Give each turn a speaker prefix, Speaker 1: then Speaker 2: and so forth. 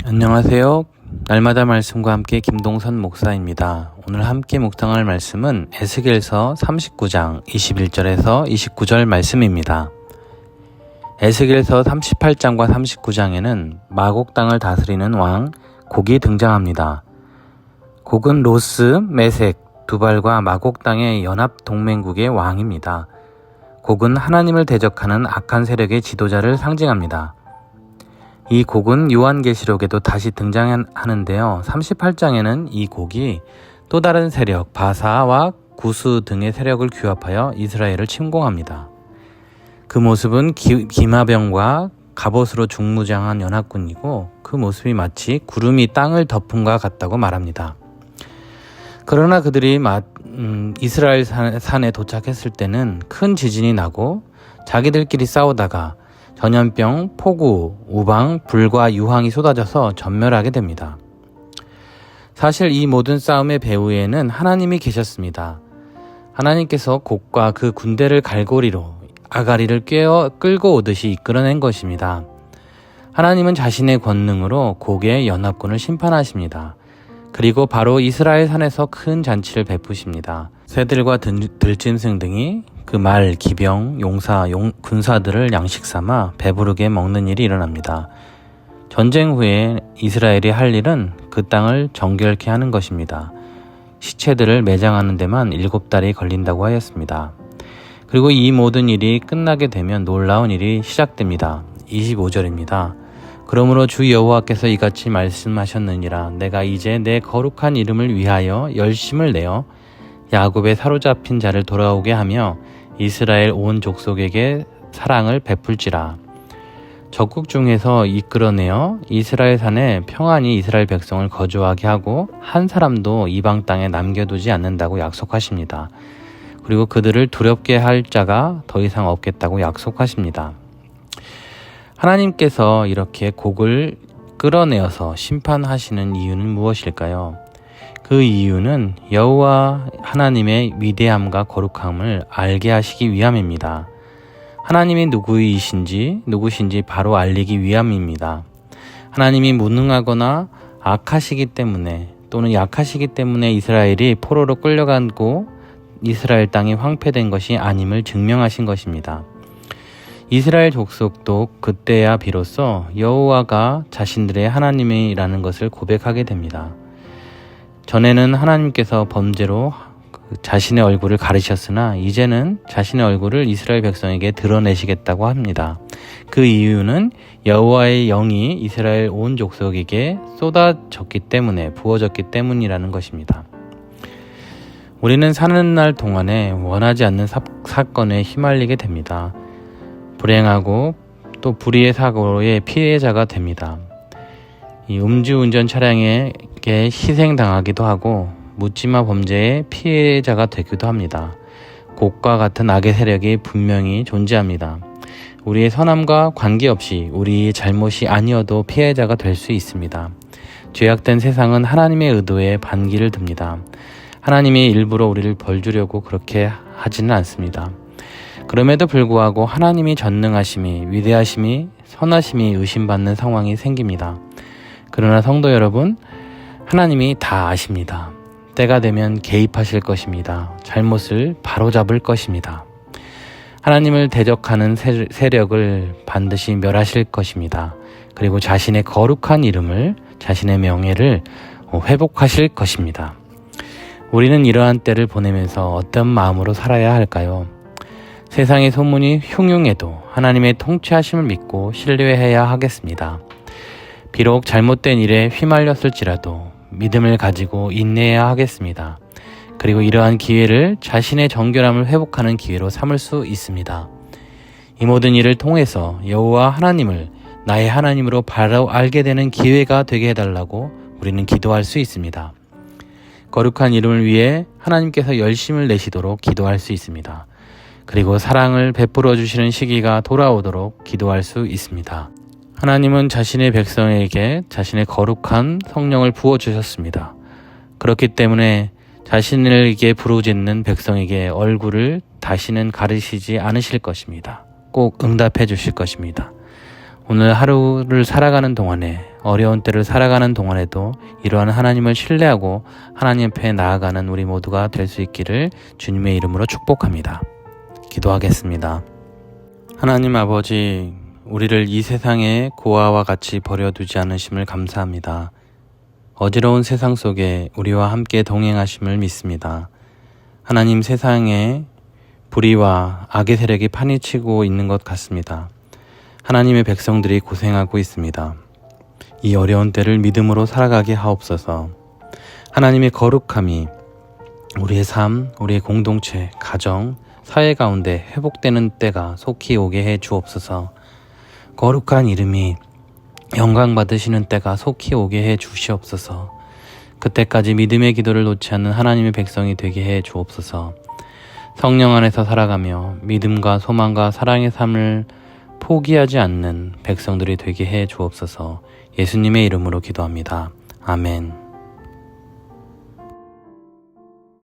Speaker 1: 안녕하세요. 날마다 말씀과 함께 김동선 목사입니다. 오늘 함께 묵상할 말씀은 에스겔서 39장 21절에서 29절 말씀입니다. 에스겔서 38장과 39장에는 마곡 땅을 다스리는 왕 곡이 등장합니다. 곡은 로스, 메색, 두발과 마곡 땅의 연합 동맹국의 왕입니다. 곡은 하나님을 대적하는 악한 세력의 지도자를 상징합니다. 이 곡은 요한계시록에도 다시 등장하는데요. 38장에는 이 곡이 또 다른 세력, 바사와 구스 등의 세력을 규합하여 이스라엘을 침공합니다. 그 모습은 기마병과 갑옷으로 중무장한 연합군이고 그 모습이 마치 구름이 땅을 덮음과 같다고 말합니다. 그러나 그들이 이스라엘 산에 도착했을 때는 큰 지진이 나고 자기들끼리 싸우다가 전염병, 폭우, 우방, 불과 유황이 쏟아져서 전멸하게 됩니다. 사실 이 모든 싸움의 배후에는 하나님이 계셨습니다. 하나님께서 곡과 그 군대를 갈고리로 아가리를 끌고 오듯이 이끌어낸 것입니다. 하나님은 자신의 권능으로 곡의 연합군을 심판하십니다. 그리고 바로 이스라엘 산에서 큰 잔치를 베푸십니다. 새들과 들짐승 등이 그 말, 기병, 용사, 군사들을 양식 삼아 배부르게 먹는 일이 일어납니다. 전쟁 후에 이스라엘이 할 일은 그 땅을 정결케 하는 것입니다. 시체들을 매장하는 데만 7달이 걸린다고 하였습니다. 그리고 이 모든 일이 끝나게 되면 놀라운 일이 시작됩니다. 25절입니다. 그러므로 주 여호와께서 이같이 말씀하셨느니라. 내가 이제 내 거룩한 이름을 위하여 열심을 내어 야곱의 사로잡힌 자를 돌아오게 하며 이스라엘 온 족속에게 사랑을 베풀지라. 적국 중에서 이끌어내어 이스라엘 산에 평안히 이스라엘 백성을 거주하게 하고 한 사람도 이방 땅에 남겨두지 않는다고 약속하십니다. 그리고 그들을 두렵게 할 자가 더 이상 없겠다고 약속하십니다. 하나님께서 이렇게 곡을 끌어내어서 심판하시는 이유는 무엇일까요? 그 이유는 여호와 하나님의 위대함과 거룩함을 알게 하시기 위함입니다. 하나님이 누구신지 바로 알리기 위함입니다. 하나님이 무능하거나 악하시기 때문에 또는 약하시기 때문에 이스라엘이 포로로 끌려가고 이스라엘 땅이 황폐된 것이 아님을 증명하신 것입니다. 이스라엘 족속도 그때야 비로소 여호와가 자신들의 하나님이라는 것을 고백하게 됩니다. 전에는 하나님께서 범죄로 자신의 얼굴을 가리셨으나 이제는 자신의 얼굴을 이스라엘 백성에게 드러내시겠다고 합니다. 그 이유는 여호와의 영이 이스라엘 온 족속에게 부어졌기 때문이라는 것입니다. 우리는 사는 날 동안에 원하지 않는 사건에 휘말리게 됩니다. 불행하고 또 불의의 사고의 피해자가 됩니다. 이 음주운전 차량에게 희생당하기도 하고 묻지마 범죄의 피해자가 되기도 합니다. 곡과 같은 악의 세력이 분명히 존재합니다. 우리의 선함과 관계없이 우리의 잘못이 아니어도 피해자가 될 수 있습니다. 죄악된 세상은 하나님의 의도에 반기를 듭니다. 하나님이 일부러 우리를 벌주려고 그렇게 하지는 않습니다. 그럼에도 불구하고 하나님이 전능하심이, 위대하심이, 선하심이 의심받는 상황이 생깁니다. 그러나 성도 여러분, 하나님이 다 아십니다. 때가 되면 개입하실 것입니다. 잘못을 바로잡을 것입니다. 하나님을 대적하는 세력을 반드시 멸하실 것입니다. 그리고 자신의 거룩한 이름을, 자신의 명예를 회복하실 것입니다. 우리는 이러한 때를 보내면서 어떤 마음으로 살아야 할까요? 세상의 소문이 흉흉해도 하나님의 통치하심을 믿고 신뢰해야 하겠습니다. 비록 잘못된 일에 휘말렸을지라도 믿음을 가지고 인내해야 하겠습니다. 그리고 이러한 기회를 자신의 정결함을 회복하는 기회로 삼을 수 있습니다. 이 모든 일을 통해서 여호와 하나님을 나의 하나님으로 바로 알게 되는 기회가 되게 해달라고 우리는 기도할 수 있습니다. 거룩한 이름을 위해 하나님께서 열심을 내시도록 기도할 수 있습니다. 그리고 사랑을 베풀어 주시는 시기가 돌아오도록 기도할 수 있습니다. 하나님은 자신의 백성에게 자신의 거룩한 성령을 부어주셨습니다. 그렇기 때문에 자신에게 부르짖는 백성에게 얼굴을 다시는 가리시지 않으실 것입니다. 꼭 응답해 주실 것입니다. 오늘 하루를 살아가는 동안에, 어려운 때를 살아가는 동안에도 이러한 하나님을 신뢰하고 하나님 앞에 나아가는 우리 모두가 될 수 있기를 주님의 이름으로 축복합니다. 기도하겠습니다. 하나님 아버지, 우리를 이 세상에 고아와 같이 버려두지 않으심을 감사합니다. 어지러운 세상 속에 우리와 함께 동행하심을 믿습니다. 하나님, 세상에 불의와 악의 세력이 파헤치고 있는 것 같습니다. 하나님의 백성들이 고생하고 있습니다. 이 어려운 때를 믿음으로 살아가게 하옵소서. 하나님의 거룩함이 우리의 삶, 우리의 공동체, 가정, 사회 가운데 회복되는 때가 속히 오게 해 주옵소서. 거룩한 이름이 영광 받으시는 때가 속히 오게 해 주시옵소서. 그때까지 믿음의 기도를 놓지 않는 하나님의 백성이 되게 해 주옵소서. 성령 안에서 살아가며 믿음과 소망과 사랑의 삶을 포기하지 않는 백성들이 되게 해 주옵소서. 예수님의 이름으로 기도합니다. 아멘.